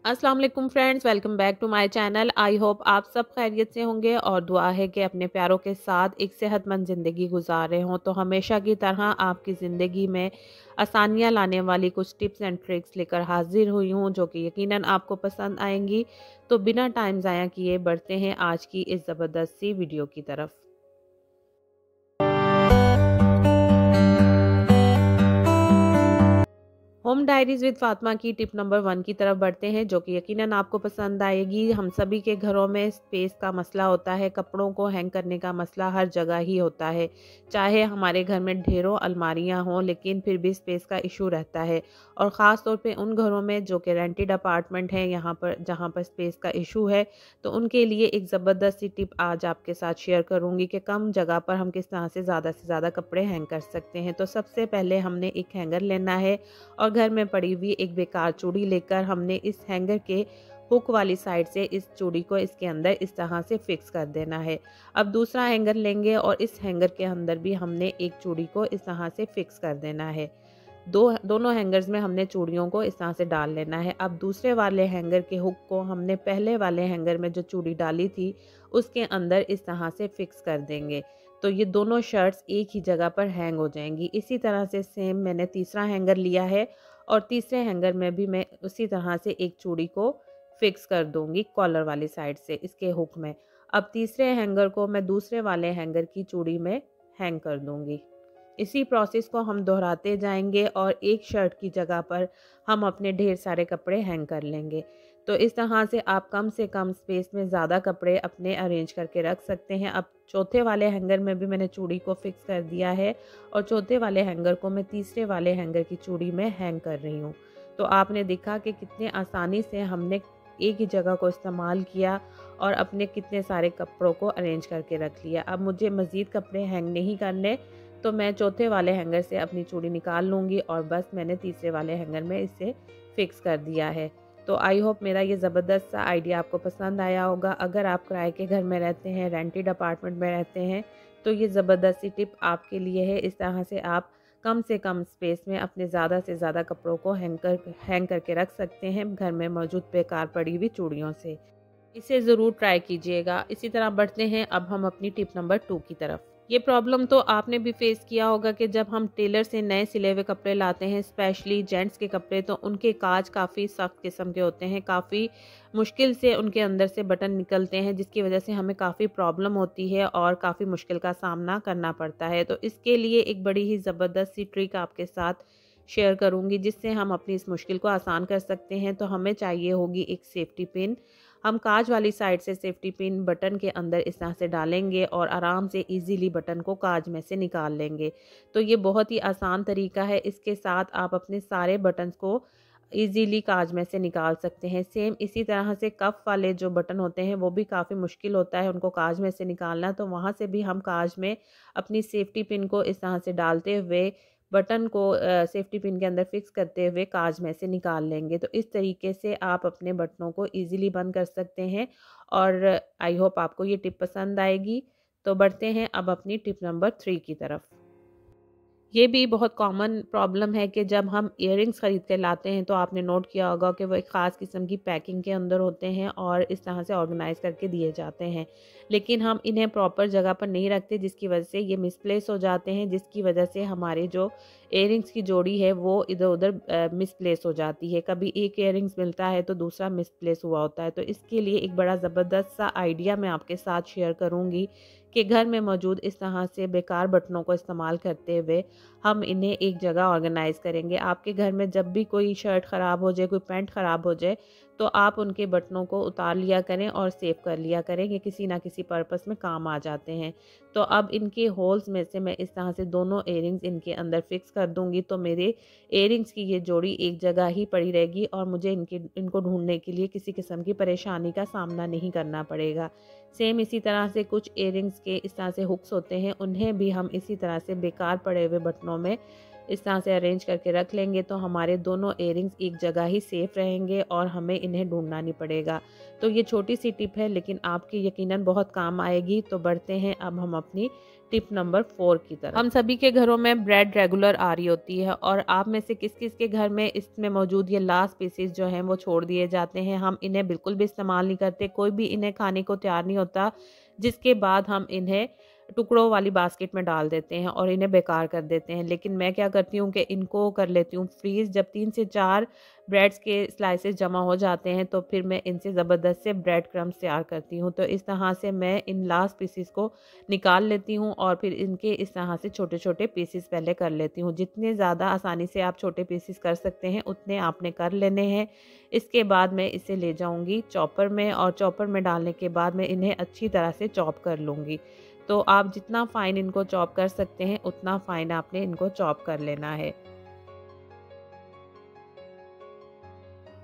अस्सलाम वालेकुम friends, welcome back to my channel. I hope आप सब खैरियत से होंगे और दुआ है कि अपने प्यारों के साथ एक सेहतमंद ज़िंदगी गुजार रहे हों। तो हमेशा की तरह आपकी ज़िंदगी में आसानियां लाने वाली कुछ टिप्स एंड ट्रिक्स लेकर हाजिर हुई हूँ, जो कि यकीनन आपको पसंद आएंगी। तो बिना टाइम ज़ाया किए बढ़ते हैं आज की इस ज़बरदस्त सी वीडियो की तरफ। होम डायरीज़ विद फातिमा की टिप नंबर 1 की तरफ बढ़ते हैं, जो कि यकीनन आपको पसंद आएगी। हम सभी के घरों में स्पेस का मसला होता है, कपड़ों को हैंग करने का मसला हर जगह ही होता है। चाहे हमारे घर में ढेरों अलमारियां हों, लेकिन फिर भी स्पेस का इशू रहता है। और ख़ास तौर पे उन घरों में जो कि रेंटेड अपार्टमेंट हैं, यहाँ पर जहाँ पर स्पेस का इशू है, तो उनके लिए एक ज़बरदस्त सी टिप आज आपके साथ शेयर करूँगी कि कम जगह पर हम किस तरह से ज़्यादा कपड़े हैंग कर सकते हैं। तो सबसे पहले हमने एक हैंगर लेना है और घर में पड़ी हुई एक बेकार चूड़ी लेकर हमने इस हैंगर के हुक वाली साइड से इस चूड़ी को इसके अंदर इस तरह से फिक्स कर देना है। अब दूसरा हैंगर लेंगे और इस हैंगर के अंदर भी हमने एक चूड़ी को इस तरह से फिक्स कर देना है। दोनों हैंगर्स में हमने चूड़ियों को इस तरह से डाल लेना है। अब दूसरे वाले हैंगर के हुक को हमने पहले वाले हैंगर में जो चूड़ी डाली थी उसके अंदर इस तरह से फिक्स कर देंगे। तो ये दोनों शर्ट्स एक ही जगह पर हैंग हो जाएंगी। इसी तरह से सेम मैंने तीसरा हैंगर लिया है और तीसरे हैंगर में भी मैं उसी तरह से एक चूड़ी को फिक्स कर दूंगी कॉलर वाली साइड से इसके हुक में। अब तीसरे हैंगर को मैं दूसरे वाले हैंगर की चूड़ी में हैंग कर दूंगी। इसी प्रोसेस को हम दोहराते जाएंगे और एक शर्ट की जगह पर हम अपने ढेर सारे कपड़े हैंग कर लेंगे। तो इस तरह से आप कम से कम स्पेस में ज़्यादा कपड़े अपने अरेंज करके रख सकते हैं। अब चौथे वाले हैंगर में भी मैंने चूड़ी को फिक्स कर दिया है और चौथे वाले हैंगर को मैं तीसरे वाले हैंगर की चूड़ी में हैंग कर रही हूँ। तो आपने देखा कि कितने आसानी से हमने एक ही जगह को इस्तेमाल किया और अपने कितने सारे कपड़ों को अरेंज करके रख लिया। अब मुझे मज़ीद कपड़े हैंग नहीं करने, तो मैं चौथे वाले हैंगर से अपनी चूड़ी निकाल लूँगी और बस मैंने तीसरे वाले हैंगर में इसे फिक्स कर दिया है। तो आई होप मेरा ये ज़बरदस्त सा आइडिया आपको पसंद आया होगा। अगर आप किराए के घर में रहते हैं, रेंटेड अपार्टमेंट में रहते हैं, तो ये ज़बरदस्त सी टिप आपके लिए है। इस तरह से आप कम से कम स्पेस में अपने ज़्यादा से ज़्यादा कपड़ों को हैंग करके रख सकते हैं घर में मौजूद बेकार पड़ी हुई चूड़ियों से। इसे ज़रूर ट्राई कीजिएगा। इसी तरह बढ़ते हैं अब हम अपनी टिप नंबर 2 की तरफ। ये प्रॉब्लम तो आपने भी फेस किया होगा कि जब हम टेलर से नए सिले हुए कपड़े लाते हैं, स्पेशली जेंट्स के कपड़े, तो उनके काज काफ़ी सख्त किस्म के होते हैं। काफ़ी मुश्किल से उनके अंदर से बटन निकलते हैं, जिसकी वजह से हमें काफ़ी प्रॉब्लम होती है और काफ़ी मुश्किल का सामना करना पड़ता है। तो इसके लिए एक बड़ी ही ज़बरदस्त सी ट्रिक आपके साथ शेयर करूँगी, जिससे हम अपनी इस मुश्किल को आसान कर सकते हैं। तो हमें चाहिए होगी एक सेफ्टी पिन। हम काज वाली साइड से सेफ्टी पिन बटन के अंदर इस तरह से डालेंगे और आराम से इजीली बटन को काज में से निकाल लेंगे। तो ये बहुत ही आसान तरीका है। इसके साथ आप अपने सारे बटन्स को इजीली काज में से निकाल सकते हैं। सेम इसी तरह से कफ वाले जो बटन होते हैं वो भी काफ़ी मुश्किल होता है उनको काज में से निकालना। तो वहाँ से भी हम काज में अपनी सेफ्टी पिन को इस तरह से डालते हुए बटन को सेफ्टी पिन के अंदर फिक्स करते हुए काज में से निकाल लेंगे। तो इस तरीके से आप अपने बटनों को इजीली बंद कर सकते हैं और आई होप आपको ये टिप पसंद आएगी। तो बढ़ते हैं अब अपनी टिप नंबर 3 की तरफ। ये भी बहुत कॉमन प्रॉब्लम है कि जब हम इयररिंग्स ख़रीद के लाते हैं, तो आपने नोट किया होगा कि वो एक ख़ास किस्म की पैकिंग के अंदर होते हैं और इस तरह से ऑर्गेनाइज़ करके दिए जाते हैं। लेकिन हम इन्हें प्रॉपर जगह पर नहीं रखते, जिसकी वजह से ये मिसप्लेस हो जाते हैं, जिसकी वजह से हमारे जो इयररिंग्स की जोड़ी है वो इधर-उधर मिसप्लेस हो जाती है। कभी एक इयररिंग्स मिलता है तो दूसरा मिसप्लेस हुआ होता है। तो इसके लिए एक बड़ा ज़बरदस्त सा आइडिया मैं आपके साथ शेयर करूँगी कि घर में मौजूद इस तरह से बेकार बटनों को इस्तेमाल करते हुए हम इन्हें एक जगह ऑर्गेनाइज़ करेंगे। आपके घर में जब भी कोई शर्ट ख़राब हो जाए, कोई पैंट ख़राब हो जाए, तो आप उनके बटनों को उतार लिया करें और सेव कर लिया करें। ये किसी ना किसी पर्पस में काम आ जाते हैं। तो अब इनके होल्स में से मैं इस तरह से दोनों इयररिंग्स इनके अंदर फिक्स कर दूँगी। तो मेरे इयररिंग्स की ये जोड़ी एक जगह ही पड़ी रहेगी और मुझे इनको ढूँढने के लिए किसी किस्म की परेशानी का सामना नहीं करना पड़ेगा। सेम इसी तरह से कुछ इयररिंग्स के इस तरह से हुक्स होते हैं, उन्हें भी हम इसी तरह से बेकार पड़े हुए बटनों में इस तरह से अरेंज करके रख लेंगे तो हमारे दोनों इयररिंग्स एक जगह ही सेफ रहेंगे और हमें इन्हें ढूंढना नहीं पड़ेगा। तो ये छोटी सी टिप है लेकिन आपकी यकीनन बहुत काम आएगी। तो बढ़ते हैं अब हम अपनी टिप नंबर 4 की तरफ। हम सभी के घरों में ब्रेड रेगुलर आ रही होती है और आप में से किस किस के घर में इसमें मौजूद ये लास्ट पीसेस जो हैं वो छोड़ दिए जाते हैं। हम इन्हें बिल्कुल भी इस्तेमाल नहीं करते, कोई भी इन्हें खाने को तैयार नहीं होता, जिसके बाद हम इन्हें टुकड़ों वाली बास्केट में डाल देते हैं और इन्हें बेकार कर देते हैं। लेकिन मैं क्या करती हूँ कि इनको कर लेती हूँ फ्रीज़। जब 3 से 4 ब्रेड्स के स्लाइसेस जमा हो जाते हैं तो फिर मैं इनसे ज़बरदस्त से ब्रेड क्रम्स तैयार करती हूँ। तो इस तरह से मैं इन लास्ट पीसेस को निकाल लेती हूँ और फिर इनके इस तरह से छोटे-छोटे पीसेस पहले कर लेती हूँ। जितने ज़्यादा आसानी से आप छोटे पीसेस कर सकते हैं उतने आपने कर लेने हैं। इसके बाद मैं इसे ले जाऊँगी चॉपर में और चॉपर में डालने के बाद मैं इन्हें अच्छी तरह से चॉप कर लूँगी। तो आप जितना फ़ाइन इनको चॉप कर सकते हैं उतना फ़ाइन आपने इनको चॉप कर लेना है।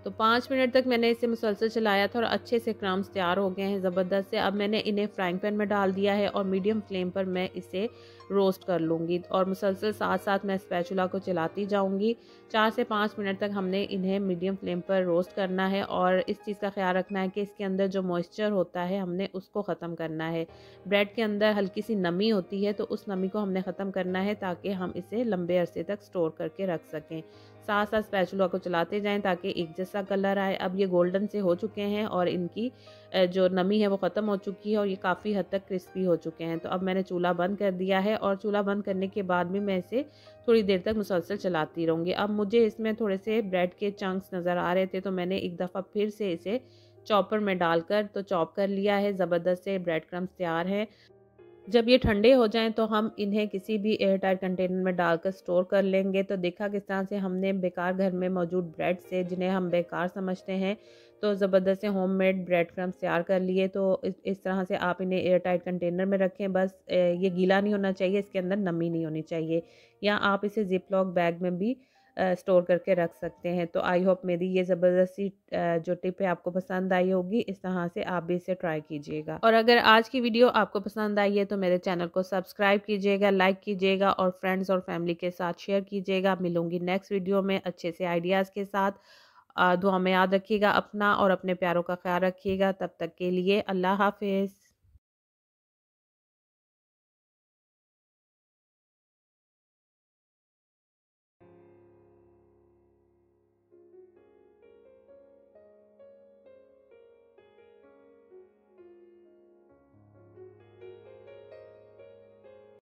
तो 5 मिनट तक मैंने इसे मुसलसल चलाया था और अच्छे से क्रम्स तैयार हो गए हैं ज़बरदस्त से। अब मैंने इन्हें फ्राइंग पैन में डाल दिया है और मीडियम फ्लेम पर मैं इसे रोस्ट कर लूँगी और मुसलसल साथ-साथ मैं स्पैचुला को चलाती जाऊँगी। 4 से 5 मिनट तक हमने इन्हें मीडियम फ्लेम पर रोस्ट करना है और इस चीज़ का ख़्याल रखना है कि इसके अंदर जो मॉइस्चर होता है हमने उसको ख़त्म करना है। ब्रेड के अंदर हल्की सी नमी होती है तो उस नमी को हमने ख़त्म करना है ताकि हम इसे लंबे अरसे तक स्टोर करके रख सकें। साथ साथ स्पैचुला को चलाते जाएं ताकि एक जैसा कलर आए। अब ये गोल्डन से हो चुके हैं और इनकी जो नमी है वो ख़त्म हो चुकी है और ये काफ़ी हद तक क्रिस्पी हो चुके हैं। तो अब मैंने चूल्हा बंद कर दिया है और चूल्हा बंद करने के बाद भी मैं इसे थोड़ी देर तक मुसलसल चलाती रहूँगी। अब मुझे इसमें थोड़े से ब्रेड के चंक्स नज़र आ रहे थे तो मैंने एक दफ़ा फिर से इसे चॉपर में डालकर तो चॉप कर लिया है। ज़बरदस्त से ब्रेड क्रम्स तैयार हैं। जब ये ठंडे हो जाएँ तो हम इन्हें किसी भी एयर टाइट कंटेनर में डालकर स्टोर कर लेंगे। तो देखा किस तरह से हमने बेकार घर में मौजूद ब्रेड से, जिन्हें हम बेकार समझते हैं, तो ज़बरदस्त से होममेड ब्रेड क्रम्स तैयार कर लिए। तो इस तरह से आप इन्हें एयर टाइट कंटेनर में रखें। बस ये गीला नहीं होना चाहिए, इसके अंदर नमी नहीं होनी चाहिए। या आप इसे ज़िप लॉक बैग में भी स्टोर करके रख सकते हैं। तो आई होप मेरी ये ज़बरदस्त सी जो टिप है आपको पसंद आई होगी। इस तरह से आप भी इसे ट्राई कीजिएगा। और अगर आज की वीडियो आपको पसंद आई है तो मेरे चैनल को सब्सक्राइब कीजिएगा, लाइक कीजिएगा और फ्रेंड्स और फैमिली के साथ शेयर कीजिएगा। मिलूंगी नेक्स्ट वीडियो में अच्छे से आइडियाज़ के साथ। दुआ में याद रखिएगा अपना और अपने प्यारों का ख्याल रखिएगा। तब तक के लिए अल्लाह हाफिज़।